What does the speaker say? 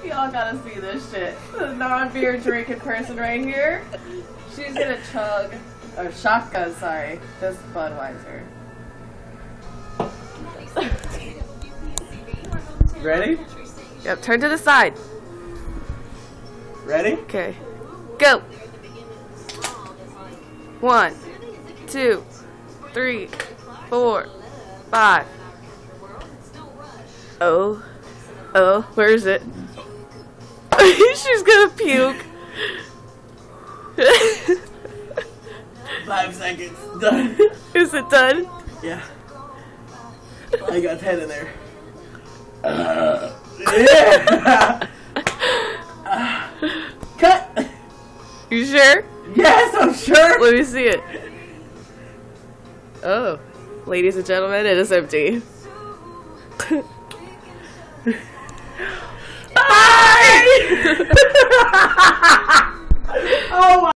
Y'all gotta see this shit. The non-beer drinking person right here. She's gonna chug, or shotgun, sorry, this Budweiser. Ready? Yep, turn to the side. Ready? Okay. Go. 1, 2, 3, 4, 5. Oh. Oh, where is it? She's gonna puke. 5 seconds. Done. Is it done? Yeah. I got 10 in there. Yeah. Cut. You sure? Yes, I'm sure. Let me see it. Oh, ladies and gentlemen, it is empty.